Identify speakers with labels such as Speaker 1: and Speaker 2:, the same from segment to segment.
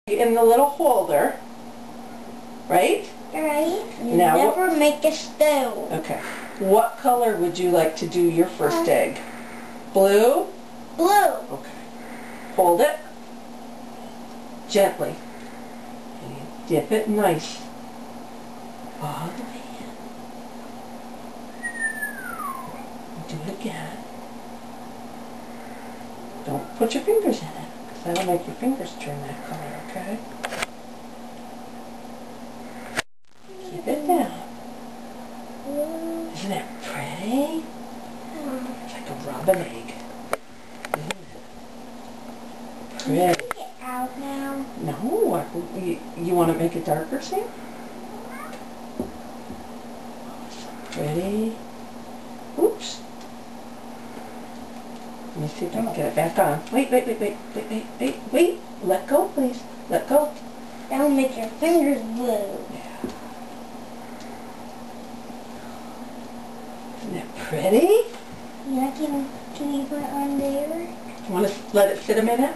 Speaker 1: in the little holder, right?
Speaker 2: Right.
Speaker 1: Now
Speaker 2: never make a stove.
Speaker 1: Okay. What color would you like to do your first egg? Blue?
Speaker 2: Blue.
Speaker 1: Okay. Hold it gently. And you dip it nice. All the way in. Do it again. Don't put your fingers in it, because that'll make your fingers turn that color, okay? Keep it down. Isn't it pretty? It's like a robin egg. Isn't it? Pretty.
Speaker 2: Can you take it out now?
Speaker 1: No, you want to make it darker, Sam? Oh, so pretty. Oops. Let me see if I can get it back on. Wait. Let go, please. Let go.
Speaker 2: That'll make your fingers blue.
Speaker 1: Yeah. Isn't that pretty?
Speaker 2: Yeah, can you put it on there?
Speaker 1: You want to let it sit a minute?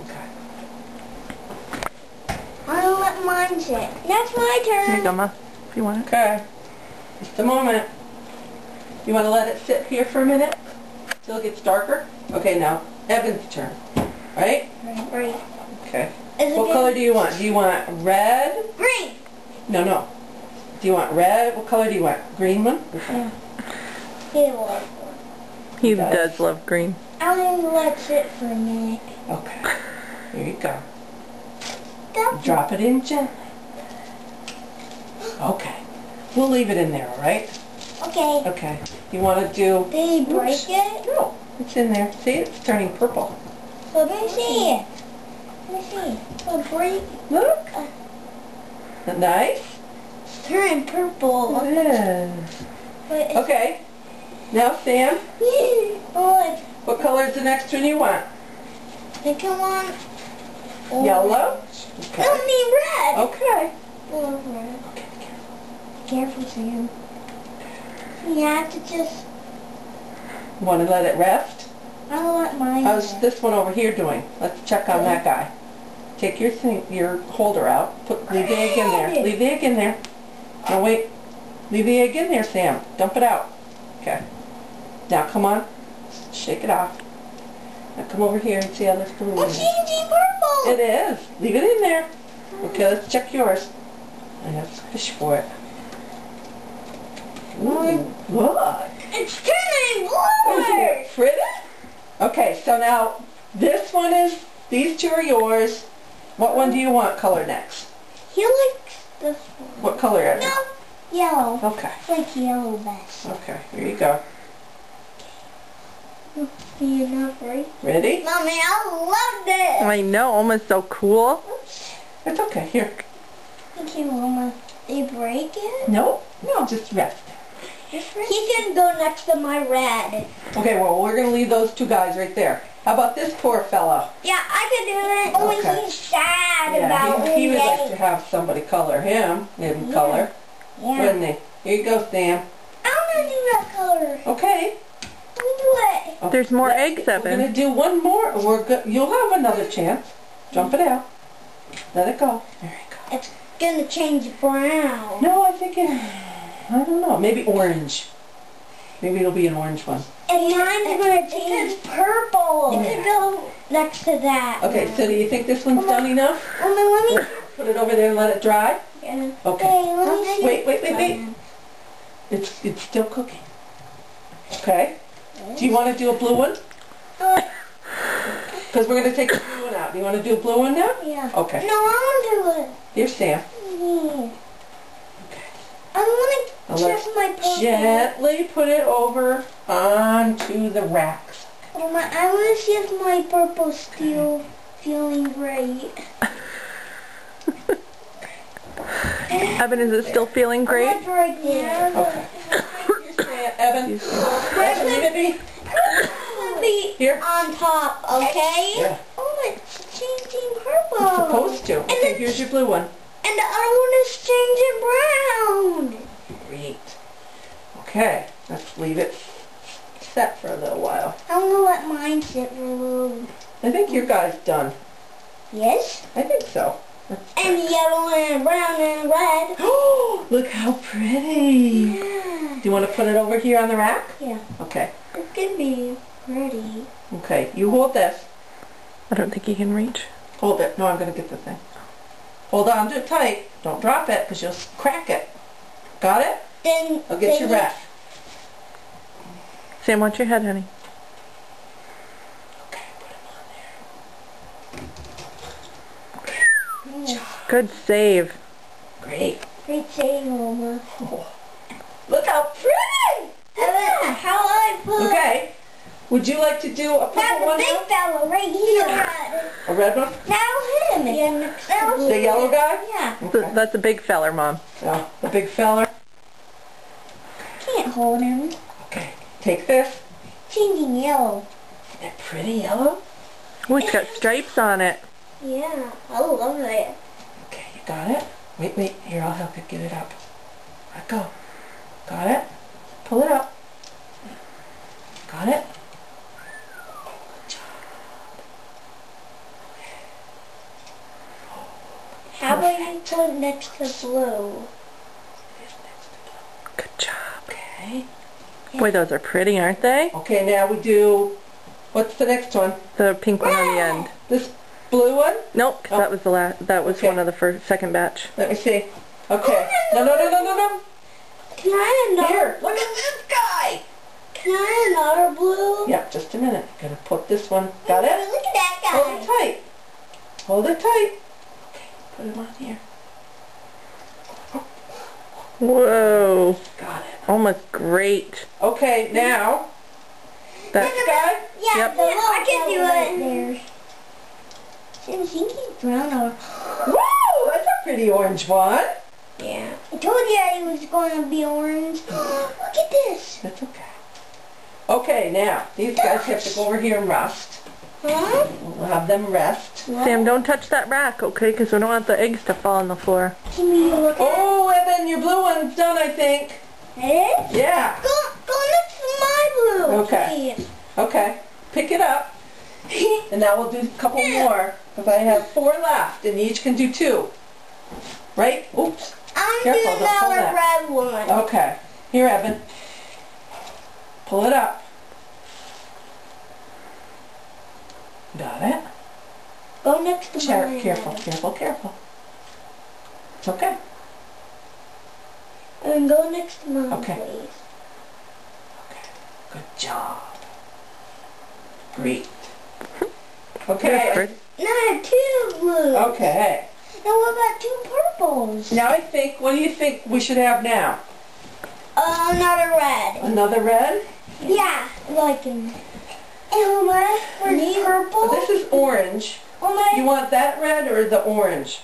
Speaker 1: Okay.
Speaker 2: I'll let mine sit. That's my turn.
Speaker 3: Here you go, Ma. If you want it.
Speaker 1: Okay. Just a moment. You want to let it sit here for a minute? Till it gets darker? Okay, now, Evan's turn. Right?
Speaker 2: Right.
Speaker 1: Okay.
Speaker 2: Is it
Speaker 1: What
Speaker 2: good?
Speaker 1: color do you want? Do you want red?
Speaker 2: Green.
Speaker 1: No. Do you want red? What color do you want? Green one? Okay.
Speaker 2: Yeah. He loves it.
Speaker 3: He
Speaker 1: does.
Speaker 3: does love green.
Speaker 2: I'm going to let it sit for a minute.
Speaker 1: Okay. Here you go.
Speaker 2: Go.
Speaker 1: Drop it in gently. Okay. We'll leave it in there, alright?
Speaker 2: Okay.
Speaker 1: Okay. You want to do...
Speaker 2: Did he break
Speaker 1: Oops.
Speaker 2: it?
Speaker 1: No. It's in there. See, it's turning purple.
Speaker 2: Let me see it. Let me see. Oh, break.
Speaker 1: Look. Isn't that nice?
Speaker 2: It's turning purple.
Speaker 1: It is.
Speaker 2: But it's
Speaker 1: Okay. Now, Sam,
Speaker 2: oh,
Speaker 1: what color is the next one you want?
Speaker 2: I think I want
Speaker 1: Yellow? Okay.
Speaker 2: I need red.
Speaker 1: Okay.
Speaker 2: Oh, red.
Speaker 1: Okay, be careful.
Speaker 2: Careful, Sam. You have to just...
Speaker 1: Want to let it rest?
Speaker 2: I'll let mine
Speaker 1: How's
Speaker 2: rest.
Speaker 1: this one over here doing? Let's check on that guy. Take your holder out. Leave the egg in there. Leave the egg in there. No, wait. Leave the egg in there, Sam. Dump it out. Okay. Now, come on. Shake it off. Now, come over here and see how this blue
Speaker 2: It's
Speaker 1: is.
Speaker 2: changing purple.
Speaker 1: It is. Leave it in there. Okay, let's check yours. I have to fish for it. Ooh, look.
Speaker 2: It's turning
Speaker 1: Isn't
Speaker 2: blue.
Speaker 1: it pretty? Okay, so now this one is, these two are yours. What one do you want color next?
Speaker 2: He likes this one.
Speaker 1: What color is it?
Speaker 2: No, yellow.
Speaker 1: Okay,
Speaker 2: I like yellow best.
Speaker 1: okay, here you go.
Speaker 2: You're not ready?
Speaker 1: Ready?
Speaker 2: Mommy, I love this.
Speaker 3: I know, almost so cool.
Speaker 1: It's okay, here.
Speaker 2: Thank you, Mama. Did you break it?
Speaker 1: No, just rest.
Speaker 2: He can go next to my red.
Speaker 1: Okay, well, we're going to leave those two guys right there. How about this poor fellow?
Speaker 2: Yeah, I could do it. Oh,
Speaker 1: Okay.
Speaker 2: he's sad
Speaker 1: Yeah,
Speaker 2: about
Speaker 1: he would like to
Speaker 2: it.
Speaker 1: have somebody color him in color,
Speaker 2: Yeah.
Speaker 1: wouldn't he? Here you go, Sam.
Speaker 2: I want to do that color.
Speaker 1: Okay.
Speaker 2: Let me do it.
Speaker 1: Okay,
Speaker 3: There's more eggs,
Speaker 1: We're
Speaker 3: Evan.
Speaker 1: going to do one more. You'll have another chance. Jump it out. Let it go. There you go.
Speaker 2: It's going to change brown.
Speaker 1: No, I think I don't know. Maybe orange. Maybe it'll be an orange one.
Speaker 2: And mine's going to change purple. It could go next to that.
Speaker 1: Okay, so do you think this one's done enough?
Speaker 2: Let me.
Speaker 1: Put it over there and let it dry?
Speaker 2: Yeah.
Speaker 1: Okay.
Speaker 2: Hey, let me see.
Speaker 1: Wait. It's still cooking. Okay. Do you want to do a blue one? Because we're going to take the blue one out. Do you want to do a blue one now?
Speaker 2: Yeah.
Speaker 1: Okay.
Speaker 2: No, I want to do it.
Speaker 1: Here's Sam. Okay.
Speaker 2: I want to
Speaker 1: Now
Speaker 2: shift my
Speaker 1: let's
Speaker 2: purple.
Speaker 1: gently put it over onto the racks.
Speaker 2: I want to shift my purple still feeling great.
Speaker 3: Evan, is it still feeling great?
Speaker 2: I want to break it.
Speaker 1: Okay. Here's Sam. Evan, leave it be.
Speaker 2: Be
Speaker 1: Here.
Speaker 2: on top, okay?
Speaker 1: Yeah.
Speaker 2: Oh, it's changing purple.
Speaker 1: It's supposed to. Okay, here's your blue one.
Speaker 2: And the other one is changing brown.
Speaker 1: Great. Okay, let's leave it set for a little while.
Speaker 2: I'm going to let mine sit for a little.
Speaker 1: I think your guy's done.
Speaker 2: Yes.
Speaker 1: I think so. Let's
Speaker 2: And yellow and brown and red.
Speaker 1: Oh, look how pretty.
Speaker 2: Yeah.
Speaker 1: Do you want to put it over here on the rack?
Speaker 2: Yeah.
Speaker 1: Okay.
Speaker 2: It's gonna be pretty.
Speaker 1: Okay, you hold this.
Speaker 3: I don't think he can reach.
Speaker 1: Hold it. No, I'm going to get the thing. Hold on to it tight. Don't drop it because you'll crack it. Got it?
Speaker 2: Then
Speaker 1: I'll get your rack.
Speaker 3: Sam, watch your head, honey.
Speaker 1: Okay, put him on there.
Speaker 3: Good save.
Speaker 1: Great.
Speaker 2: Great save, Mama.
Speaker 1: Oh, look how pretty.
Speaker 2: Yeah. How I put
Speaker 1: Okay. Would you like to do a purple
Speaker 2: That's
Speaker 1: one
Speaker 2: the big
Speaker 1: now?
Speaker 2: fella right here.
Speaker 1: A red one?
Speaker 2: Now him. Yeah, next to
Speaker 1: The yellow guy?
Speaker 2: Yeah.
Speaker 1: Okay.
Speaker 3: That's a big feller, Mom.
Speaker 1: So, the big feller.
Speaker 2: Can't hold him.
Speaker 1: Okay. Take this.
Speaker 2: Changing yellow.
Speaker 1: Isn't that pretty yellow?
Speaker 3: Oh, it's got stripes on it.
Speaker 2: Yeah. I love it.
Speaker 1: Okay, you got it? Wait, wait. Here, I'll help you get it up. Let go. Got it? Pull it up. Got it?
Speaker 2: How about you put it next to blue?
Speaker 3: Good job.
Speaker 1: Okay.
Speaker 3: Boy, those are pretty, aren't they?
Speaker 1: Okay, now we do, what's the next one?
Speaker 3: The pink one on the end.
Speaker 1: This blue one?
Speaker 3: Nope, 'cause
Speaker 1: Oh.
Speaker 3: that was the last. That was
Speaker 1: Okay.
Speaker 3: one of the second batch.
Speaker 1: Let me see. Okay. No, no, no, no, no, no.
Speaker 2: Can I have another?
Speaker 1: Here, look at this guy.
Speaker 2: Can I have another blue?
Speaker 1: Yeah, just a minute. Gotta put this one. Got it?
Speaker 2: Look at that guy.
Speaker 1: Hold it tight. Hold it tight. Okay, put him on here.
Speaker 3: Whoa,
Speaker 1: Got it.
Speaker 3: almost great.
Speaker 1: Okay, now,
Speaker 3: That
Speaker 1: this guy.
Speaker 2: Yeah,
Speaker 3: Yep.
Speaker 2: the little I can do it. Right there. I think he's brown or...
Speaker 1: Woo! That's a pretty orange one.
Speaker 2: Yeah. I told you he was going to be orange. Look at this.
Speaker 1: That's okay. Okay, now, these guys have to go over here and rest.
Speaker 2: Huh?
Speaker 1: We'll have them rest.
Speaker 3: Sam, don't touch that rack, okay? Because we don't want the eggs to fall on the floor.
Speaker 2: Can we look at
Speaker 1: Oh, Evan, your blue one's done, I think.
Speaker 2: it?
Speaker 1: Yeah.
Speaker 2: Go next to my blue.
Speaker 1: Okay.
Speaker 2: please.
Speaker 1: Okay. Pick it up. And now we'll do a couple more. Because I have 4 left, and you each can do 2. Right? Oops.
Speaker 2: I'm
Speaker 1: Careful,
Speaker 2: doing
Speaker 1: don't pull
Speaker 2: another
Speaker 1: that.
Speaker 2: red one.
Speaker 1: Okay. Here, Evan. Pull it up. Got it?
Speaker 2: Go next to mine.
Speaker 1: Careful, careful, careful. It's okay.
Speaker 2: And go next to mine,
Speaker 1: Okay.
Speaker 2: please.
Speaker 1: Okay. Good job. Great. Okay.
Speaker 3: Good.
Speaker 2: Now I have 2 blues.
Speaker 1: Okay.
Speaker 2: Now what about 2 purples?
Speaker 1: Now I think, what do you think we should have now?
Speaker 2: Another red.
Speaker 1: Another red?
Speaker 2: Yeah, like an... Elma, where's purple?
Speaker 1: This is orange.
Speaker 2: Oh my...
Speaker 1: You want that red or the orange?